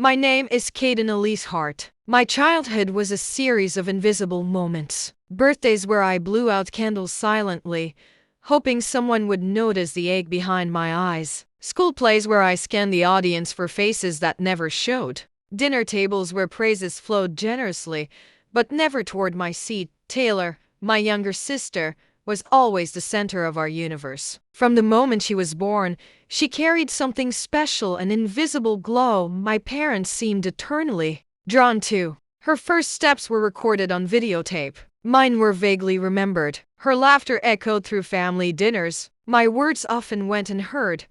My name is Kayden Elise Hart. My childhood was a series of invisible moments. Birthdays where I blew out candles silently, hoping someone would notice the ache behind my eyes. School plays where I scanned the audience for faces that never showed. Dinner tables where praises flowed generously, but never toward my seat. Taylor, my younger sister, was always the center of our universe. From the moment she was born, she carried something special, an invisible glow my parents seemed eternally drawn to. Her first steps were recorded on videotape. Mine were vaguely remembered. Her laughter echoed through family dinners. My words often went unheard.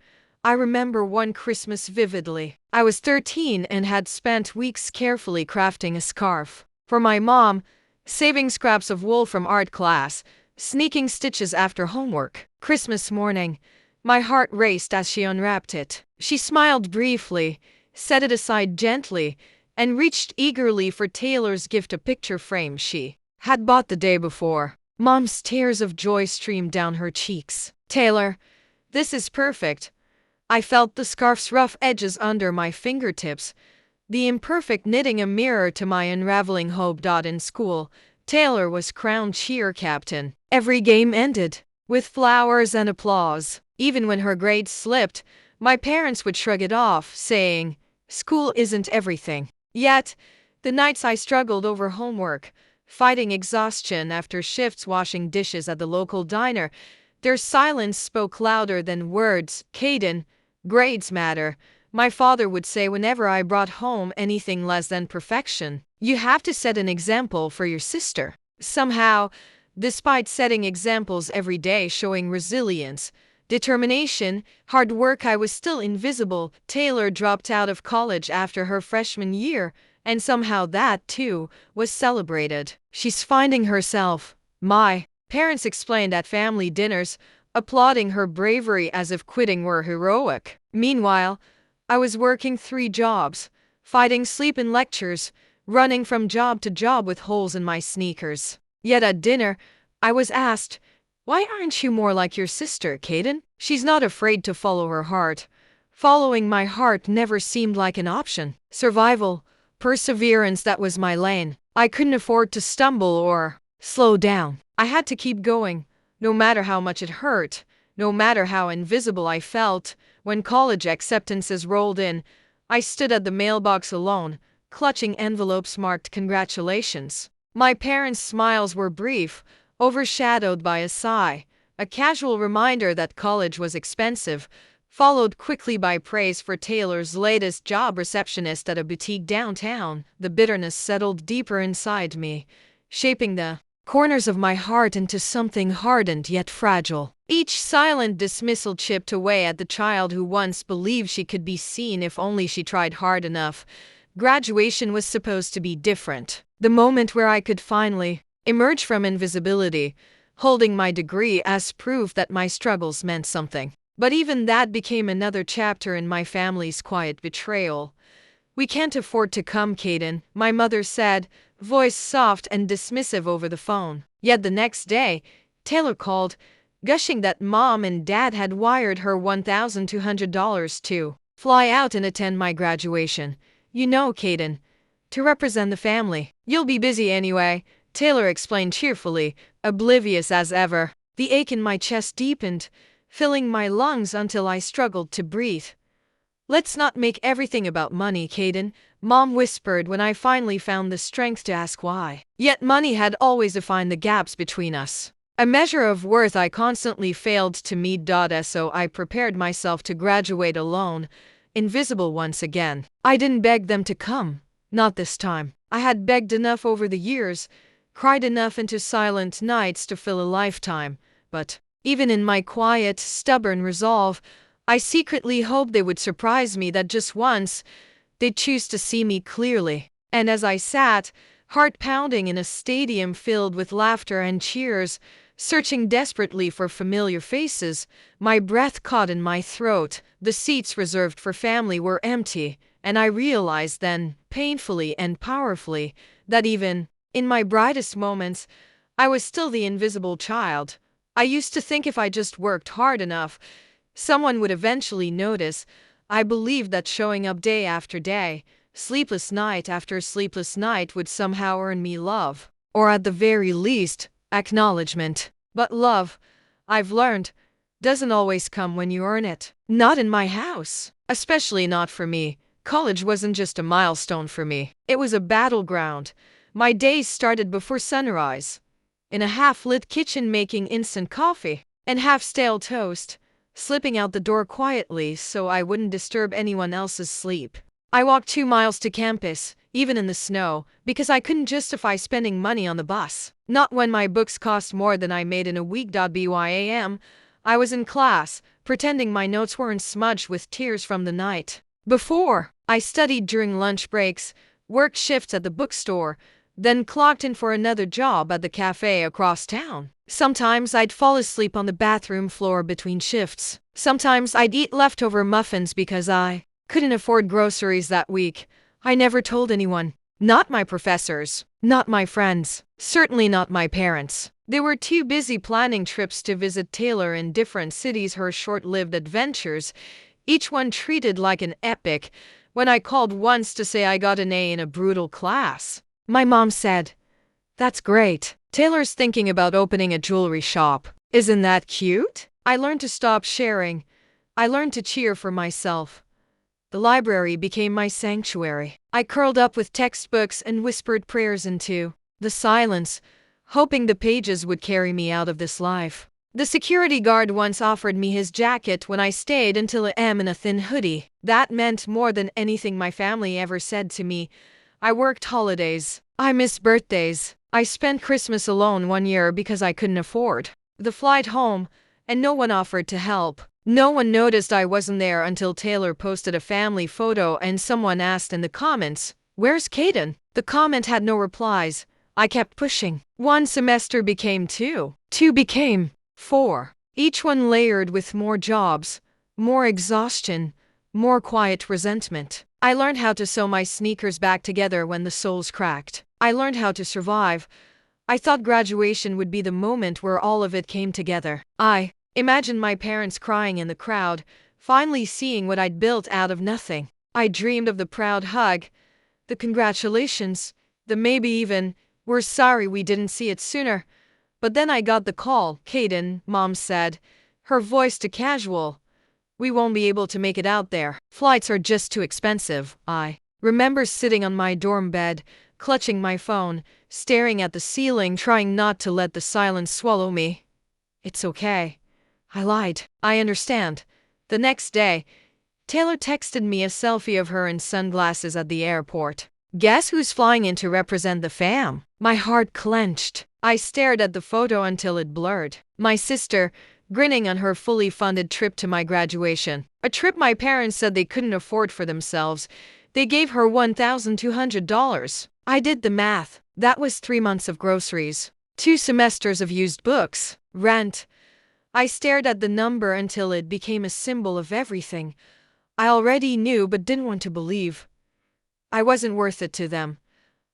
I remember one Christmas vividly. I was 13 and had spent weeks carefully crafting a scarf for my mom, saving scraps of wool from art class, sneaking stitches after homework. Christmas morning, my heart raced as she unwrapped it. She smiled briefly, set it aside gently, and reached eagerly for Taylor's gift, a picture frame she had bought the day before. Mom's tears of joy streamed down her cheeks. "Taylor, this is perfect." I felt the scarf's rough edges under my fingertips, the imperfect knitting a mirror to my unraveling hope. In school, Taylor was crowned cheer captain. Every game ended with flowers and applause. Even when her grades slipped, my parents would shrug it off, saying, "School isn't everything." Yet, the nights I struggled over homework, fighting exhaustion after shifts, washing dishes at the local diner, their silence spoke louder than words. "Kayden, grades matter," my father would say whenever I brought home anything less than perfection. "You have to set an example for your sister." Somehow, despite setting examples every day showing resilience, determination, hard work, I was still invisible. Taylor dropped out of college after her freshman year, and somehow that, too, was celebrated. "She's finding herself," my parents explained at family dinners, applauding her bravery as if quitting were heroic. Meanwhile, I was working 3 jobs, fighting sleep in lectures, running from job to job with holes in my sneakers. Yet at dinner, I was asked, "Why aren't you more like your sister, Kayden?" She's not afraid to follow her heart. Following my heart never seemed like an option. Survival, perseverance, that was my lane. I couldn't afford to stumble or slow down. I had to keep going, no matter how much it hurt, no matter how invisible I felt. When college acceptances rolled in, I stood at the mailbox alone, clutching envelopes marked "Congratulations." My parents' smiles were brief, overshadowed by a sigh, a casual reminder that college was expensive, followed quickly by praise for Taylor's latest job, receptionist at a boutique downtown. The bitterness settled deeper inside me, shaping the corners of my heart into something hardened yet fragile. Each silent dismissal chipped away at the child who once believed she could be seen if only she tried hard enough. Graduation was supposed to be different. The moment where I could finally emerge from invisibility, holding my degree as proof that my struggles meant something. But even that became another chapter in my family's quiet betrayal. "We can't afford to come, Kayden," my mother said, voice soft and dismissive over the phone. Yet the next day, Taylor called, gushing that Mom and Dad had wired her $1,200 to fly out and attend my graduation. "You know, Kayden, to represent the family." "You'll be busy anyway," Taylor explained cheerfully, oblivious as ever. The ache in my chest deepened, filling my lungs until I struggled to breathe. "Let's not make everything about money, Kayden," Mom whispered when I finally found the strength to ask why. Yet money had always defined the gaps between us, a measure of worth I constantly failed to meet. So I prepared myself to graduate alone, invisible once again. I didn't beg them to come, not this time. I had begged enough over the years, cried enough into silent nights to fill a lifetime, but even in my quiet, stubborn resolve, I secretly hoped they would surprise me, that just once, they'd choose to see me clearly. And as I sat, heart pounding in a stadium filled with laughter and cheers, searching desperately for familiar faces, my breath caught in my throat. The seats reserved for family were empty, and I realized then, painfully and powerfully, that even in my brightest moments, I was still the invisible child. I used to think if I just worked hard enough, someone would eventually notice. I believed that showing up day after day, Sleepless night after sleepless night would somehow earn me love. Or at the very least, acknowledgement. But love, I've learned, doesn't always come when you earn it. Not in my house. Especially not for me. College wasn't just a milestone for me. It was a battleground. My days started before sunrise, in a half-lit kitchen making instant coffee and half-stale toast, slipping out the door quietly so I wouldn't disturb anyone else's sleep. I walked 2 miles to campus, even in the snow, because I couldn't justify spending money on the bus. Not when my books cost more than I made in a week. Bam, I was in class, pretending my notes weren't smudged with tears from the night before. I studied during lunch breaks, worked shifts at the bookstore, then clocked in for another job at the cafe across town. Sometimes I'd fall asleep on the bathroom floor between shifts. Sometimes I'd eat leftover muffins because I couldn't afford groceries that week. I never told anyone. Not my professors. Not my friends. Certainly not my parents. They were too busy planning trips to visit Taylor in different cities, her short-lived adventures, each one treated like an epic. When I called once to say I got an A in a brutal class, my mom said, "That's great. Taylor's thinking about opening a jewelry shop. Isn't that cute?" I learned to stop sharing. I learned to cheer for myself. The library became my sanctuary. I curled up with textbooks and whispered prayers into the silence, hoping the pages would carry me out of this life. The security guard once offered me his jacket when I stayed until a.m. in a thin hoodie. That meant more than anything my family ever said to me. I worked holidays. I missed birthdays. I spent Christmas alone one year because I couldn't afford the flight home, and no one offered to help. No one noticed I wasn't there until Taylor posted a family photo and someone asked in the comments, "Where's Kayden?" The comment had no replies. I kept pushing. 1 semester became 2. 2 became 4. Each one layered with more jobs, more exhaustion, more quiet resentment. I learned how to sew my sneakers back together when the soles cracked. I learned how to survive. I thought graduation would be the moment where all of it came together. I imagined my parents crying in the crowd, finally seeing what I'd built out of nothing. I dreamed of the proud hug, the congratulations, the maybe even, "We're sorry we didn't see it sooner." But then I got the call. "Kayden," Mom said, her voice too casual, "we won't be able to make it out there. Flights are just too expensive." I remember sitting on my dorm bed, clutching my phone, staring at the ceiling, trying not to let the silence swallow me. "It's okay." I lied. "I understand." The next day, Taylor texted me a selfie of her in sunglasses at the airport. "Guess who's flying in to represent the fam?" My heart clenched. I stared at the photo until it blurred. My sister, grinning on her fully funded trip to my graduation. A trip my parents said they couldn't afford for themselves. They gave her $1,200. I did the math. That was 3 months of groceries, 2 semesters of used books, rent. I stared at the number until it became a symbol of everything I already knew but didn't want to believe. I wasn't worth it to them.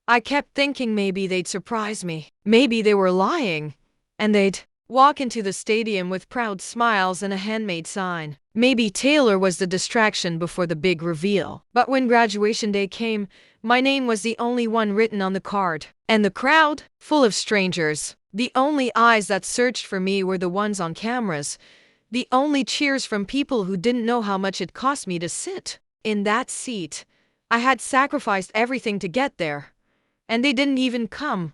I kept thinking maybe they'd surprise me. Maybe they were lying, and they'd walk into the stadium with proud smiles and a handmade sign. Maybe Taylor was the distraction before the big reveal. But when graduation day came, my name was the only one written on the card. And the crowd, full of strangers. The only eyes that searched for me were the ones on cameras. The only cheers from people who didn't know how much it cost me to sit in that seat. I had sacrificed everything to get there. And they didn't even come.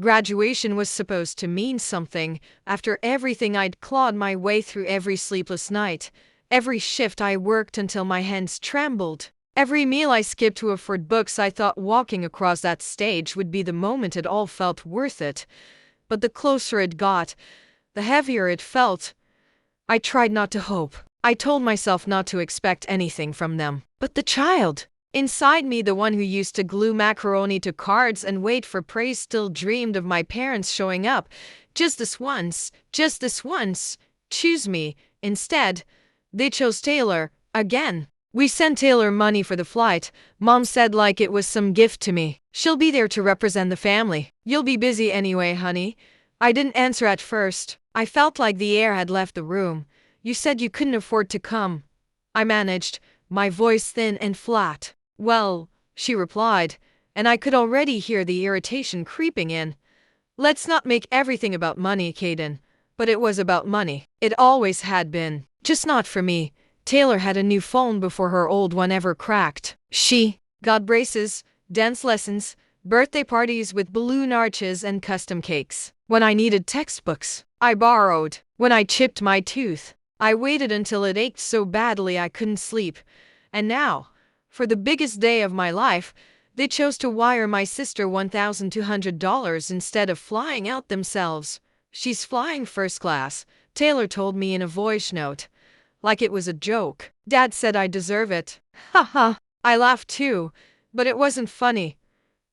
Graduation was supposed to mean something. After everything I'd clawed my way through, every sleepless night, every shift I worked until my hands trembled, every meal I skipped to afford books, I thought walking across that stage would be the moment it all felt worth it. But the closer it got, the heavier it felt. I tried not to hope. I told myself not to expect anything from them. But the child inside me, the one who used to glue macaroni to cards and wait for praise, still dreamed of my parents showing up. Just this once, choose me. Instead, they chose Taylor, again. "We sent Taylor money for the flight," Mom said, like it was some gift to me. "She'll be there to represent the family. You'll be busy anyway, honey." I didn't answer at first. I felt like the air had left the room. "You said you couldn't afford to come." I managed, my voice thin and flat. "Well, she replied, and I could already hear the irritation creeping in. Let's not make everything about money, Kayden. But it was about money. It always had been. Just not for me. Taylor had a new phone before her old one ever cracked. She got braces, dance lessons, birthday parties with balloon arches and custom cakes. When I needed textbooks, I borrowed. When I chipped my tooth, I waited until it ached so badly I couldn't sleep. And now, for the biggest day of my life, they chose to wire my sister $1,200 instead of flying out themselves. She's flying first class, Taylor told me in a voice note. Like it was a joke. Dad said I deserve it. Ha ha. I laughed too, but it wasn't funny.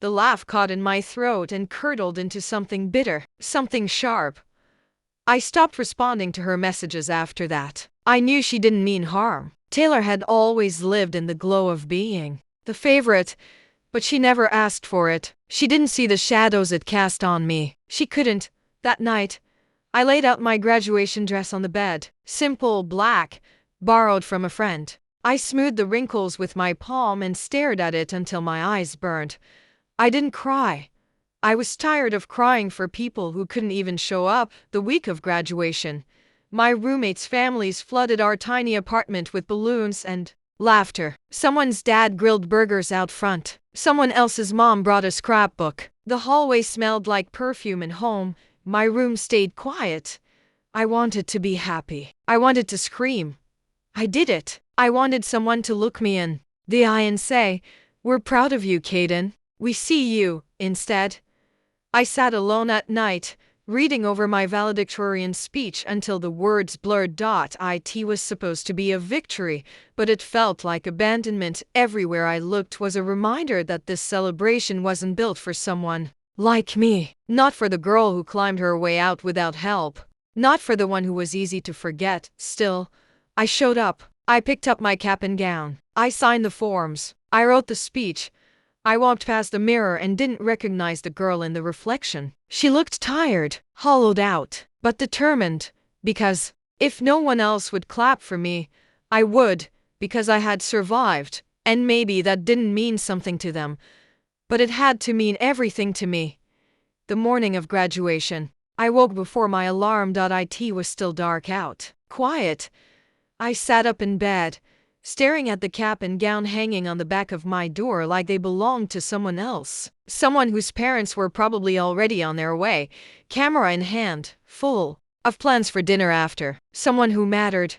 The laugh caught in my throat and curdled into something bitter, something sharp. I stopped responding to her messages after that. I knew she didn't mean harm. Taylor had always lived in the glow of being the favorite, but she never asked for it. She didn't see the shadows it cast on me. She couldn't. That night, I laid out my graduation dress on the bed, simple, black, borrowed from a friend. I smoothed the wrinkles with my palm and stared at it until my eyes burned. I didn't cry. I was tired of crying for people who couldn't even show up the week of graduation. My roommates' families flooded our tiny apartment with balloons and laughter. Someone's dad grilled burgers out front. Someone else's mom brought a scrapbook. The hallway smelled like perfume and home. My room stayed quiet. I wanted to be happy. I wanted to scream. I did it. I wanted someone to look me in the eye and say, "We're proud of you, Kayden. We see you." Instead, I sat alone at night, reading over my valedictorian speech until the words blurred. It was supposed to be a victory, but it felt like abandonment. Everywhere I looked was a reminder that this celebration wasn't built for someone like me. Not for the girl who climbed her way out without help. Not for the one who was easy to forget. Still, I showed up. I picked up my cap and gown. I signed the forms. I wrote the speech. I walked past the mirror and didn't recognize the girl in the reflection. She looked tired, hollowed out, but determined. Because if no one else would clap for me, I would, because I had survived. And maybe that didn't mean something to them, but it had to mean everything to me. The morning of graduation, I woke before my alarm. It was still dark out. Quiet. I sat up in bed, staring at the cap and gown hanging on the back of my door like they belonged to someone else. Someone whose parents were probably already on their way, camera in hand, full of plans for dinner after. Someone who mattered.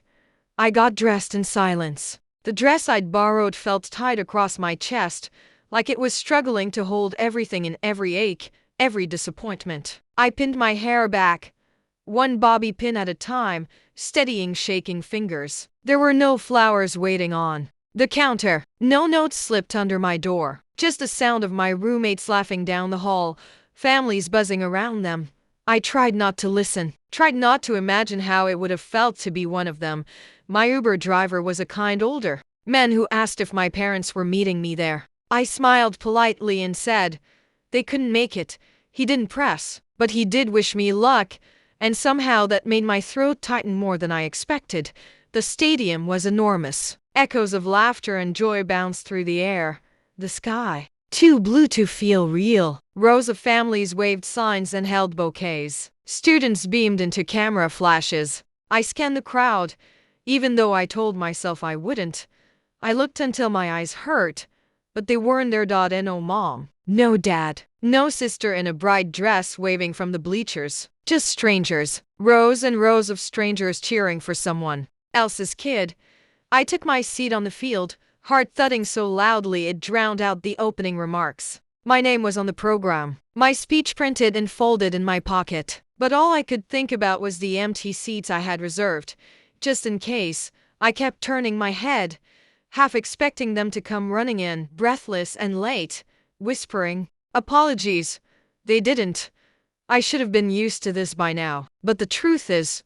I got dressed in silence. The dress I'd borrowed felt tight across my chest, like it was struggling to hold everything in, every ache, every disappointment. I pinned my hair back, one bobby pin at a time, steadying shaking fingers. There were no flowers waiting on the counter. No notes slipped under my door. Just the sound of my roommates laughing down the hall, families buzzing around them. I tried not to listen, tried not to imagine how it would have felt to be one of them. My Uber driver was a kind older man who asked if my parents were meeting me there. I smiled politely and said they couldn't make it. He didn't press, but he did wish me luck. And somehow that made my throat tighten more than I expected. The stadium was enormous. Echoes of laughter and joy bounced through the air. The sky, too blue to feel real. Rows of families waved signs and held bouquets. Students beamed into camera flashes. I scanned the crowd, even though I told myself I wouldn't. I looked until my eyes hurt, but they weren't there. No mom, no dad, no sister in a bright dress waving from the bleachers. Just strangers. Rows and rows of strangers cheering for someone else's kid. I took my seat on the field, heart thudding so loudly it drowned out the opening remarks. My name was on the program. My speech printed and folded in my pocket. But all I could think about was the empty seats I had reserved. Just in case, I kept turning my head, half expecting them to come running in, breathless and late, whispering, "Apologies." They didn't. I should have been used to this by now. But the truth is,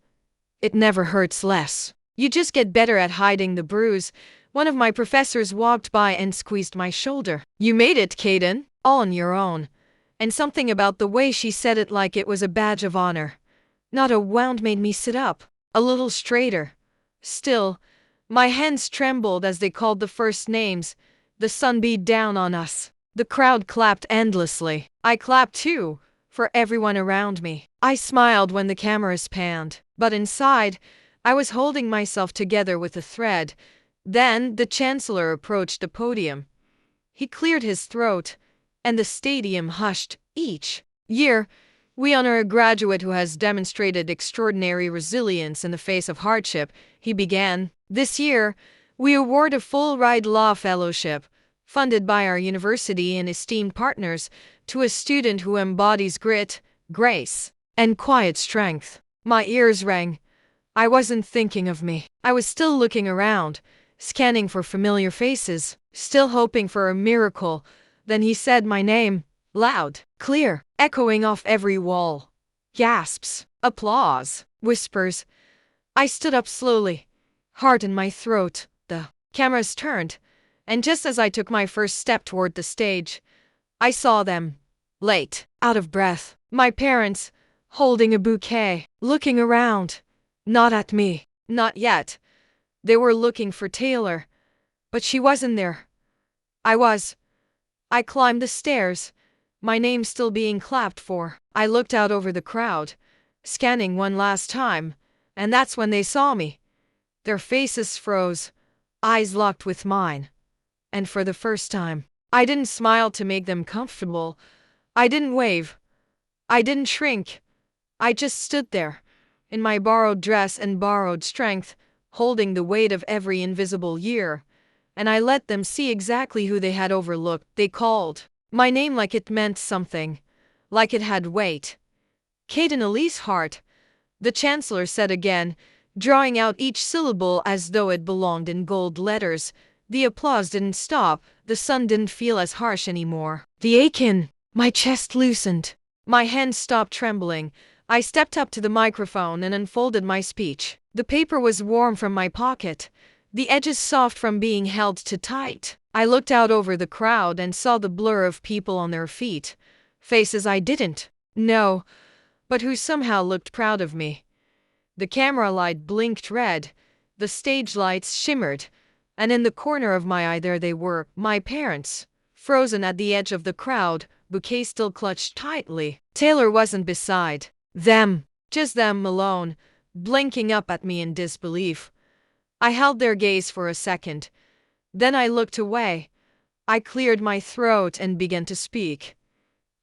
it never hurts less. You just get better at hiding the bruise. One of my professors walked by and squeezed my shoulder. "You made it, Kayden, all on your own." And something about the way she said it, like it was a badge of honor, not a wound, made me sit up a little straighter. Still, my hands trembled as they called the first names. The sun beat down on us. The crowd clapped endlessly. I clapped too, for everyone around me. I smiled when the cameras panned, but inside, I was holding myself together with a thread. Then the chancellor approached the podium. He cleared his throat, and the stadium hushed. Each year, we honor a graduate who has demonstrated extraordinary resilience in the face of hardship, he began. This year, we award a full-ride law fellowship, funded by our university and esteemed partners, to a student who embodies grit, grace, and quiet strength. My ears rang. I wasn't thinking of me. I was still looking around, scanning for familiar faces, still hoping for a miracle. Then he said my name, loud, clear, echoing off every wall. Gasps, applause, whispers. I stood up slowly, heart in my throat. The cameras turned, and just as I took my first step toward the stage, I saw them, late, out of breath. My parents, holding a bouquet, looking around. Not at me, not yet. They were looking for Taylor, but she wasn't there. I was. I climbed the stairs, my name still being clapped for. I looked out over the crowd, scanning one last time, and that's when they saw me. Their faces froze, eyes locked with mine. And for the first time, I didn't smile to make them comfortable. I didn't wave. I didn't shrink. I just stood there, in my borrowed dress and borrowed strength, holding the weight of every invisible year. And I let them see exactly who they had overlooked. They called my name like it meant something, like it had weight. Kayden Elise Hart, the chancellor said again, drawing out each syllable as though it belonged in gold letters. The applause didn't stop. The sun didn't feel as harsh anymore. The ache in my chest loosened. My hands stopped trembling. I stepped up to the microphone and unfolded my speech. The paper was warm from my pocket, the edges soft from being held too tight. I looked out over the crowd and saw the blur of people on their feet, faces I didn't know, but who somehow looked proud of me. The camera light blinked red, the stage lights shimmered, and in the corner of my eye there they were, my parents, frozen at the edge of the crowd, bouquet still clutched tightly. Taylor wasn't beside them, just them alone, blinking up at me in disbelief. I held their gaze for a second. Then I looked away. I cleared my throat and began to speak.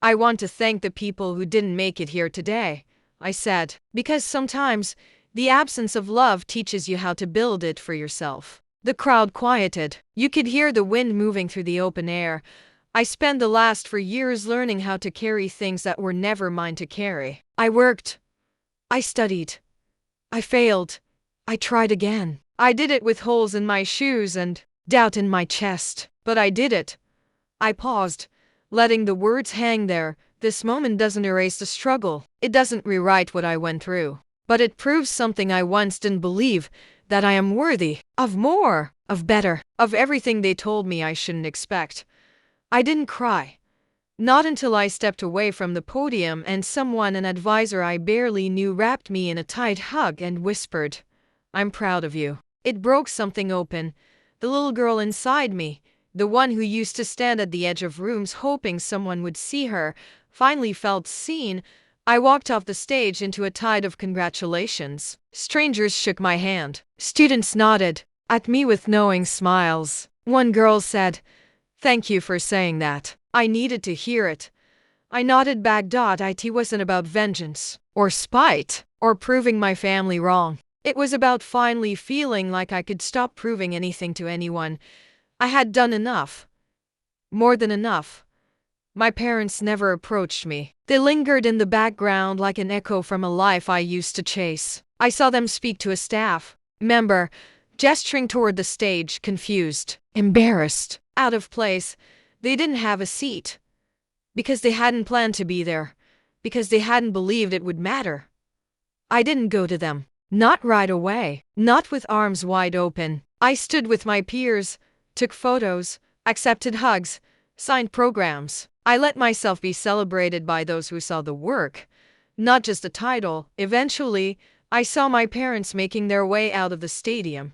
I want to thank the people who didn't make it here today, I said, because sometimes the absence of love teaches you how to build it for yourself. The crowd quieted. You could hear the wind moving through the open air. I spent the last 4 years learning how to carry things that were never mine to carry. I worked. I studied. I failed. I tried again. I did it with holes in my shoes and doubt in my chest. But I did it. I paused, letting the words hang there. This moment doesn't erase the struggle. It doesn't rewrite what I went through. But it proves something I once didn't believe, that I am worthy of more, of better, of everything they told me I shouldn't expect. I didn't cry. Not until I stepped away from the podium and someone, an advisor I barely knew, wrapped me in a tight hug and whispered, "I'm proud of you." It broke something open. The little girl inside me, the one who used to stand at the edge of rooms hoping someone would see her, finally felt seen. I walked off the stage into a tide of congratulations. Strangers shook my hand. Students nodded at me with knowing smiles. One girl said, "Thank you for saying that. I needed to hear it." I nodded back. It wasn't about vengeance, or spite, or proving my family wrong. It was about finally feeling like I could stop proving anything to anyone. I had done enough. More than enough. My parents never approached me. They lingered in the background like an echo from a life I used to chase. I saw them speak to a staff member, gesturing toward the stage, confused, embarrassed, out of place. They didn't have a seat. Because they hadn't planned to be there. Because they hadn't believed it would matter. I didn't go to them. Not right away. Not with arms wide open. I stood with my peers, took photos, accepted hugs, signed programs. I let myself be celebrated by those who saw the work, not just the title. Eventually, I saw my parents making their way out of the stadium.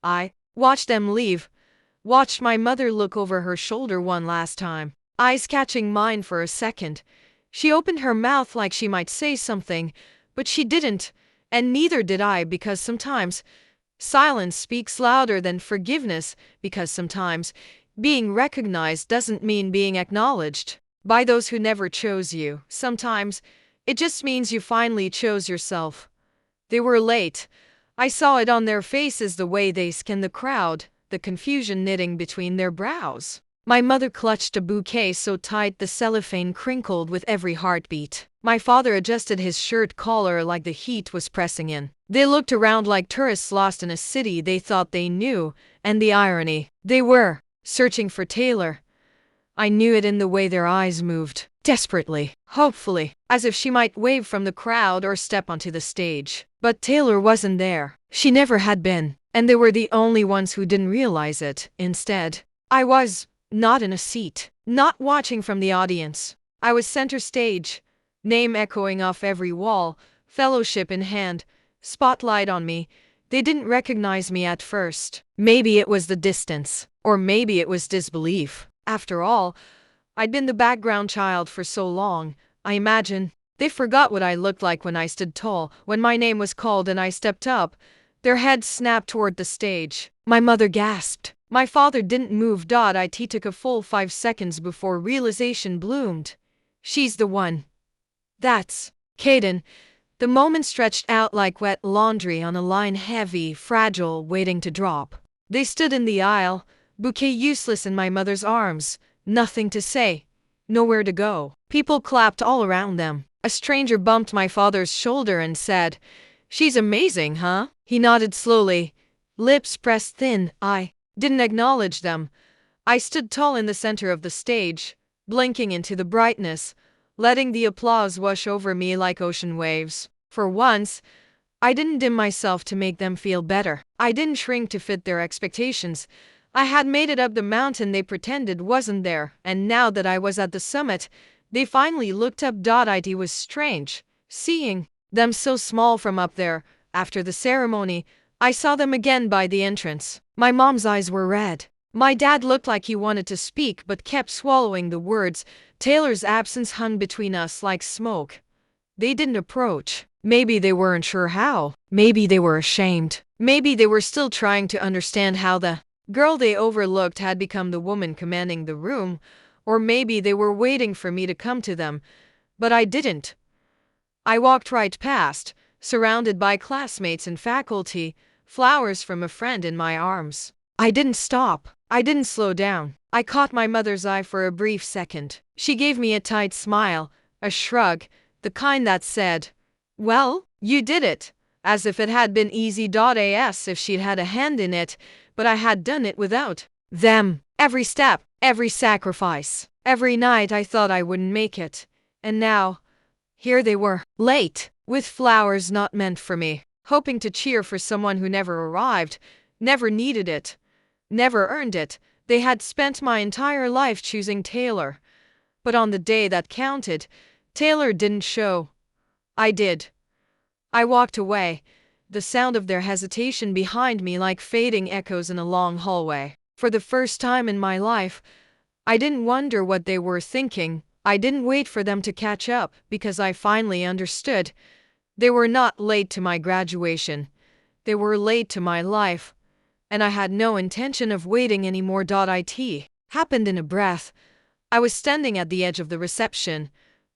I watched them leave, Watched my mother look over her shoulder one last time, eyes catching mine for a second. She opened her mouth like she might say something, but she didn't, and neither did I, because sometimes silence speaks louder than forgiveness, because sometimes being recognized doesn't mean being acknowledged by those who never chose you. Sometimes it just means you finally chose yourself. They were late. I saw it on their faces, the way they scanned the crowd, the confusion knitting between their brows. My mother clutched a bouquet so tight the cellophane crinkled with every heartbeat. My father adjusted his shirt collar like the heat was pressing in. They looked around like tourists lost in a city they thought they knew, and the irony, they were searching for Taylor. I knew it in the way their eyes moved, desperately, hopefully, as if she might wave from the crowd or step onto the stage. But Taylor wasn't there. She never had been, and they were the only ones who didn't realize it. Instead, I was not in a seat, not watching from the audience. I was center stage, name echoing off every wall, fellowship in hand, spotlight on me. They didn't recognize me at first. Maybe it was the distance, or maybe it was disbelief. After all, I'd been the background child for so long. I imagine they forgot what I looked like when I stood tall. When my name was called and I stepped up, their heads snapped toward the stage. My mother gasped. My father didn't move. It took a full 5 seconds before realization bloomed. She's the one. That's Kayden. The moment stretched out like wet laundry on a line, heavy, fragile, waiting to drop. They stood in the aisle, bouquet useless in my mother's arms, nothing to say, nowhere to go. People clapped all around them. A stranger bumped my father's shoulder and said, "She's amazing, huh?" He nodded slowly, lips pressed thin. I didn't acknowledge them. I stood tall in the center of the stage, blinking into the brightness, letting the applause wash over me like ocean waves. For once, I didn't dim myself to make them feel better. I didn't shrink to fit their expectations. I had made it up the mountain they pretended wasn't there, and now that I was at the summit, they finally looked up. It was strange, seeing them so small from up there. After the ceremony, I saw them again by the entrance. My mom's eyes were red. My dad looked like he wanted to speak but kept swallowing the words. Taylor's absence hung between us like smoke. They didn't approach. Maybe they weren't sure how. Maybe they were ashamed. Maybe they were still trying to understand how the girl they overlooked had become the woman commanding the room. Or maybe they were waiting for me to come to them. But I didn't. I walked right past, surrounded by classmates and faculty, flowers from a friend in my arms. I didn't stop. I didn't slow down. I caught my mother's eye for a brief second. She gave me a tight smile, a shrug, the kind that said, "Well, you did it," as if it had been easy. As if she'd had a hand in it, but I had done it without them. Every step, every sacrifice, every night I thought I wouldn't make it. And now, here they were, late, with flowers not meant for me, hoping to cheer for someone who never arrived, never needed it, never earned it. They had spent my entire life choosing Taylor. But on the day that counted, Taylor didn't show. I did. I walked away, the sound of their hesitation behind me like fading echoes in a long hallway. For the first time in my life, I didn't wonder what they were thinking. I didn't wait for them to catch up, because I finally understood. They were not late to my graduation. They were late to my life. And I had no intention of waiting anymore. It happened in a breath. I was standing at the edge of the reception,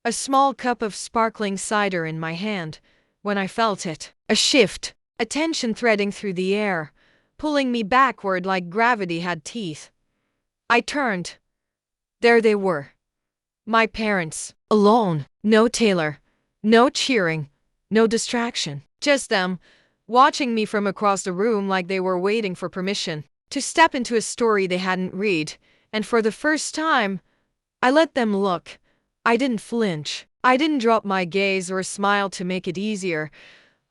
a small cup of sparkling cider in my hand, when I felt it. A shift, a tension threading through the air, pulling me backward like gravity had teeth. I turned. There they were. My parents, alone. No Taylor, no cheering, no distraction. Just them, watching me from across the room like they were waiting for permission to step into a story they hadn't read. And for the first time, I let them look. I didn't flinch. I didn't drop my gaze or smile to make it easier.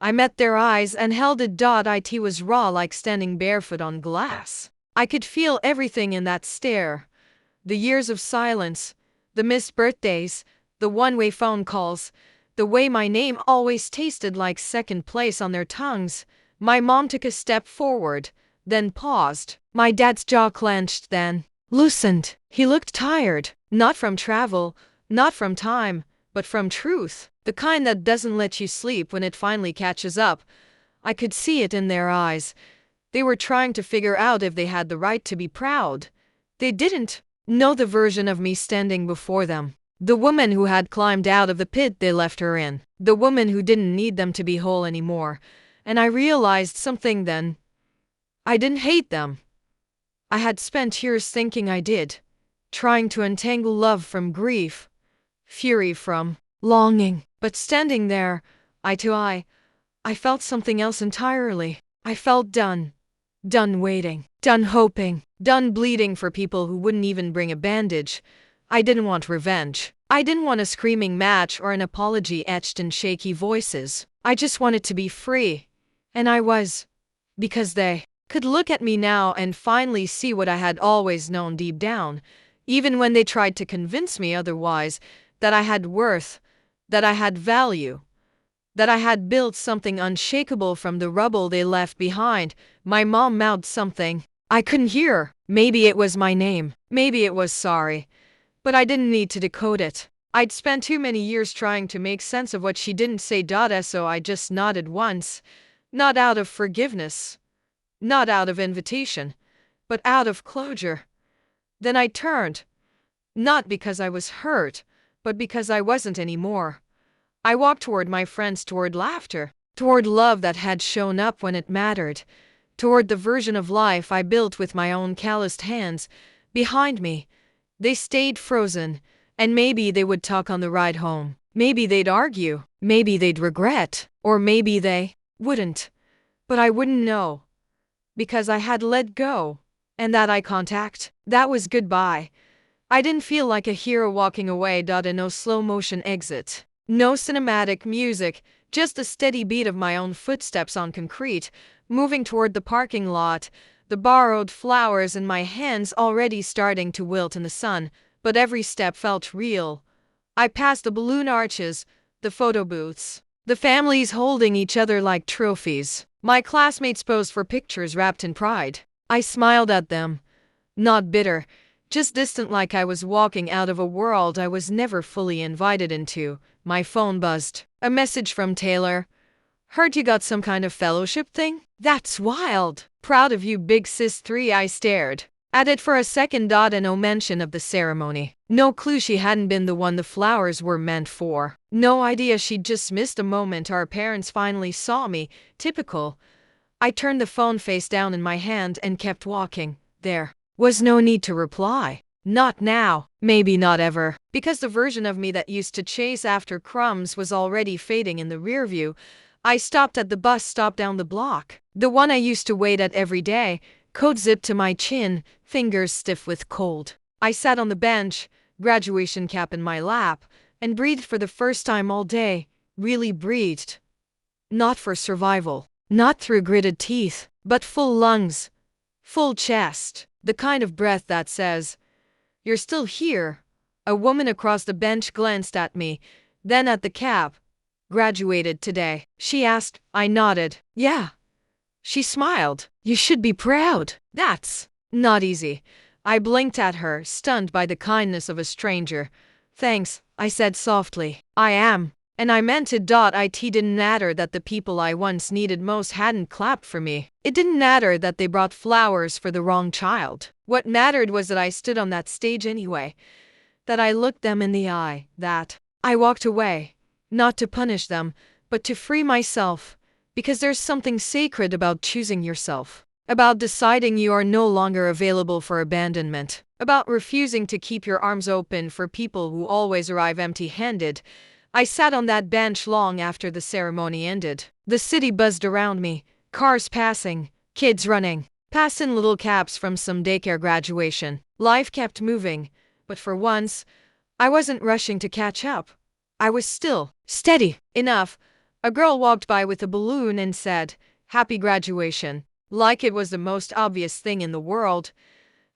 I met their eyes and held it. It was raw, like standing barefoot on glass. I could feel everything in that stare. The years of silence, the missed birthdays, the one-way phone calls, the way my name always tasted like second place on their tongues. My mom took a step forward, then paused. My dad's jaw clenched, then loosened. He looked tired, not from travel, not from time, but from truth. The kind that doesn't let you sleep when it finally catches up. I could see it in their eyes. They were trying to figure out if they had the right to be proud. They didn't know the version of me standing before them. The woman who had climbed out of the pit they left her in. The woman who didn't need them to be whole anymore. And I realized something then. I didn't hate them. I had spent years thinking I did. Trying to untangle love from grief. Fury from longing. But standing there, eye to eye, I felt something else entirely. I felt done. Done waiting. Done hoping. Done bleeding for people who wouldn't even bring a bandage. I didn't want revenge. I didn't want a screaming match or an apology etched in shaky voices. I just wanted to be free. And I was. Because they could look at me now and finally see what I had always known deep down, even when they tried to convince me otherwise, that I had worth, that I had value, that I had built something unshakable from the rubble they left behind. My mom mouthed something I couldn't hear. Maybe it was my name. Maybe it was sorry. But I didn't need to decode it. I'd spent too many years trying to make sense of what she didn't say. So I just nodded once. Not out of forgiveness. Not out of invitation. But out of closure. Then I turned. Not because I was hurt, but because I wasn't anymore. I walked toward my friends, toward laughter, toward love that had shown up when it mattered, toward the version of life I built with my own calloused hands. Behind me, they stayed frozen, and maybe they would talk on the ride home. Maybe they'd argue, maybe they'd regret, or maybe they wouldn't. But I wouldn't know, because I had let go, and that eye contact, that was goodbye. I didn't feel like a hero walking away. And no slow motion exit. No cinematic music, just the steady beat of my own footsteps on concrete, moving toward the parking lot, the borrowed flowers in my hands already starting to wilt in the sun, but every step felt real. I passed the balloon arches, the photo booths, the families holding each other like trophies. My classmates posed for pictures wrapped in pride. I smiled at them, not bitter, just distant, like I was walking out of a world I was never fully invited into. My phone buzzed. A message from Taylor. Heard you got some kind of fellowship thing? That's wild. Proud of you, big sis 3. I stared at it for a second. And no mention of the ceremony. No clue she hadn't been the one the flowers were meant for. No idea she'd just missed a moment our parents finally saw me. Typical. I turned the phone face down in my hand and kept walking. There was no need to reply. Not now, maybe not ever, because the version of me that used to chase after crumbs was already fading in the rearview. I stopped at the bus stop down the block, the one I used to wait at every day, coat zipped to my chin, fingers stiff with cold. I sat on the bench, graduation cap in my lap, and breathed for the first time all day. Really breathed. Not for survival, not through gritted teeth, but full lungs, full chest. The kind of breath that says, "You're still here." A woman across the bench glanced at me, then at the cap. "Graduated today?" she asked. I nodded. "Yeah." She smiled. "You should be proud." "That's not easy." I blinked at her, stunned by the kindness of a stranger. "Thanks," I said softly. "I am." And I meant it. It didn't matter that the people I once needed most hadn't clapped for me. It didn't matter that they brought flowers for the wrong child. What mattered was that I stood on that stage anyway. That I looked them in the eye. That I walked away. Not to punish them, but to free myself. Because there's something sacred about choosing yourself. About deciding you are no longer available for abandonment. About refusing to keep your arms open for people who always arrive empty-handed. I sat on that bench long after the ceremony ended. The city buzzed around me, cars passing, kids running, past in little caps from some daycare graduation. Life kept moving, but for once, I wasn't rushing to catch up. I was still, steady enough. A girl walked by with a balloon and said, "Happy graduation," like it was the most obvious thing in the world.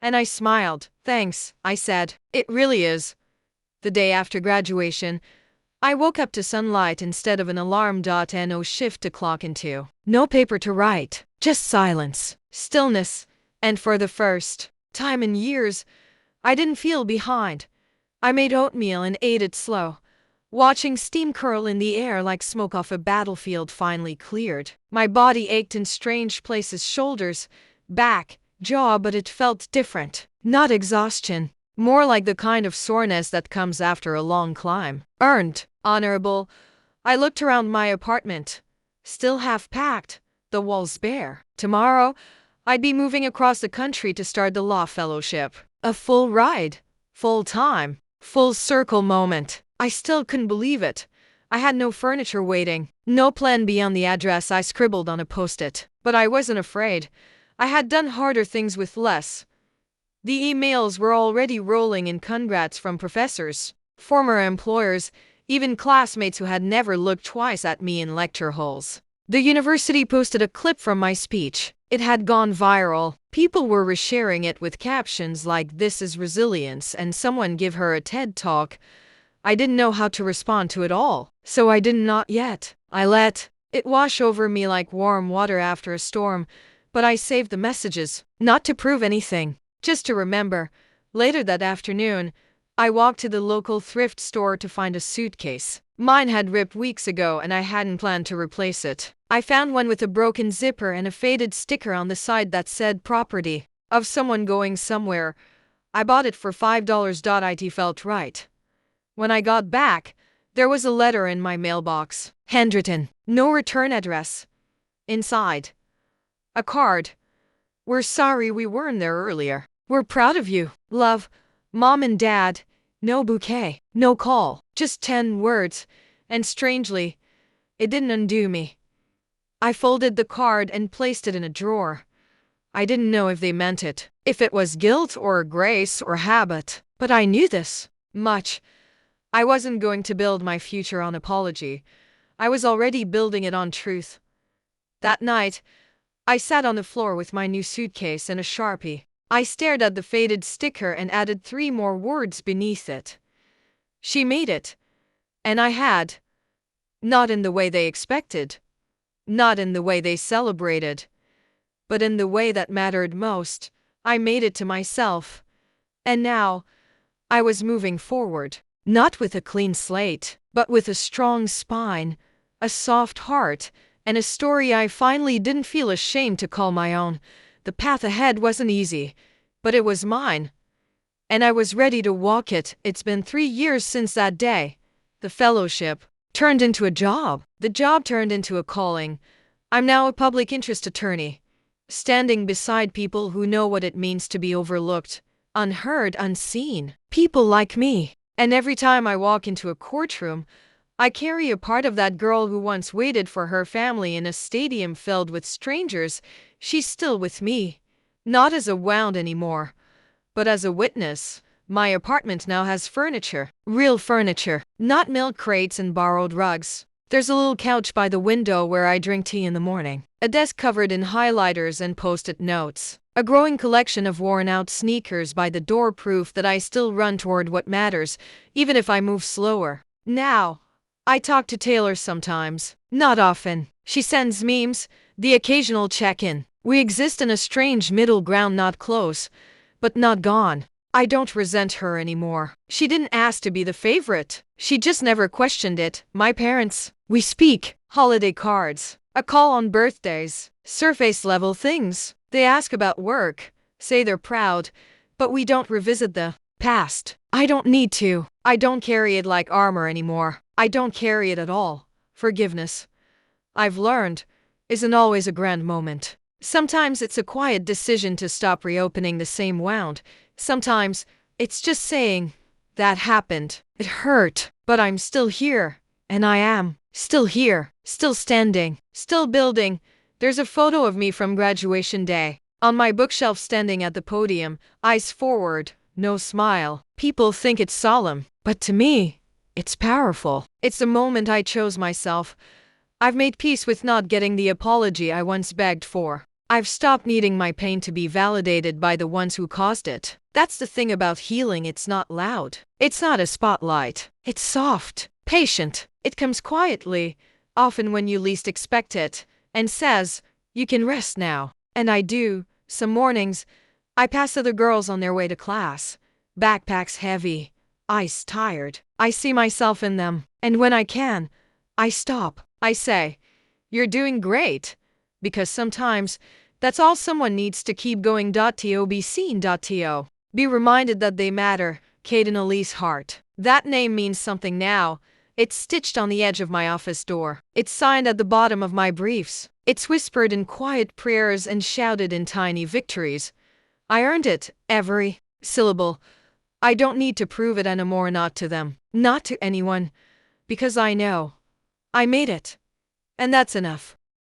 And I smiled. "Thanks," I said. "It really is." The day after graduation, I woke up to sunlight instead of an alarm. And no shift to clock into. No paper to write. Just silence, stillness, and for the first time in years, I didn't feel behind. I made oatmeal and ate it slow, watching steam curl in the air like smoke off a battlefield finally cleared. My body ached in strange places, shoulders, back, jaw, but it felt different. Not exhaustion, more like the kind of soreness that comes after a long climb. Earned, honorable. I looked around my apartment, still half packed, the walls bare. Tomorrow, I'd be moving across the country to start the law fellowship. A full ride, full time, full circle moment. I still couldn't believe it. I had no furniture waiting, no plan beyond the address I scribbled on a post-it. But I wasn't afraid. I had done harder things with less. The emails were already rolling in, congrats from professors, former employers, even classmates who had never looked twice at me in lecture halls. The university posted a clip from my speech. It had gone viral. People were resharing it with captions like "This is resilience" and "Someone give her a TED talk." I didn't know how to respond to it all, so I did not yet. I let it wash over me like warm water after a storm, but I saved the messages, not to prove anything, just to remember. Later that afternoon, I walked to the local thrift store to find a suitcase. Mine had ripped weeks ago and I hadn't planned to replace it. I found one with a broken zipper and a faded sticker on the side that said "Property of someone going somewhere." I bought it for $5. It felt right. When I got back, there was a letter in my mailbox. Handwritten. No return address. Inside, a card. "We're sorry we weren't there earlier. We're proud of you. Love, Mom and Dad." No bouquet. No call. Just 10 words. And strangely, it didn't undo me. I folded the card and placed it in a drawer. I didn't know if they meant it, if it was guilt or grace or habit. But I knew this much. I wasn't going to build my future on apology. I was already building it on truth. That night, I sat on the floor with my new suitcase and a Sharpie. I stared at the faded sticker and added 3 more words beneath it. She made it. And I had. Not in the way they expected. Not in the way they celebrated. But in the way that mattered most. I made it to myself. And now, I was moving forward. Not with a clean slate, but with a strong spine, a soft heart, and a story I finally didn't feel ashamed to call my own. The path ahead wasn't easy, but it was mine. And I was ready to walk it. It's been 3 years since that day. The fellowship turned into a job. The job turned into a calling. I'm now a public interest attorney, standing beside people who know what it means to be overlooked, unheard, unseen. People like me. And every time I walk into a courtroom, I carry a part of that girl who once waited for her family in a stadium filled with strangers. She's still with me. Not as a wound anymore, but as a witness. My apartment now has furniture. Real furniture. Not milk crates and borrowed rugs. There's a little couch by the window where I drink tea in the morning. A desk covered in highlighters and post-it notes. A growing collection of worn-out sneakers by the door, proof that I still run toward what matters, even if I move slower. Now, I talk to Taylor sometimes. Not often. She sends memes, the occasional check-in. We exist in a strange middle ground, not close, but not gone. I don't resent her anymore. She didn't ask to be the favorite. She just never questioned it. My parents, we speak. Holiday cards. A call on birthdays. Surface-level things. They ask about work, say they're proud, but we don't revisit the past. I don't need to. I don't carry it like armor anymore. I don't carry it at all. Forgiveness, I've learned, isn't always a grand moment. Sometimes it's a quiet decision to stop reopening the same wound. Sometimes it's just saying, "That happened. It hurt, but I'm still here." And I am. Still here. Still standing. Still building. There's a photo of me from graduation day. On my bookshelf, standing at the podium, eyes forward, no smile. People think it's solemn, but to me, it's powerful. It's the moment I chose myself. I've made peace with not getting the apology I once begged for. I've stopped needing my pain to be validated by the ones who caused it. That's the thing about healing. It's not loud. It's not a spotlight. It's soft. Patient. It comes quietly, often when you least expect it, and says, "You can rest now." And I do. Some mornings, I pass other girls on their way to class, backpacks heavy, eyes tired. I see myself in them, and when I can, I stop. I say, "You're doing great," because sometimes that's all someone needs to keep going. To be seen. To be reminded that they matter. Kayden Elise Hart. That name means something now. It's stitched on the edge of my office door. It's signed at the bottom of my briefs. It's whispered in quiet prayers and shouted in tiny victories. I earned it, every syllable. I don't need to prove it anymore, not to them, not to anyone, because I know I made it. And that's enough.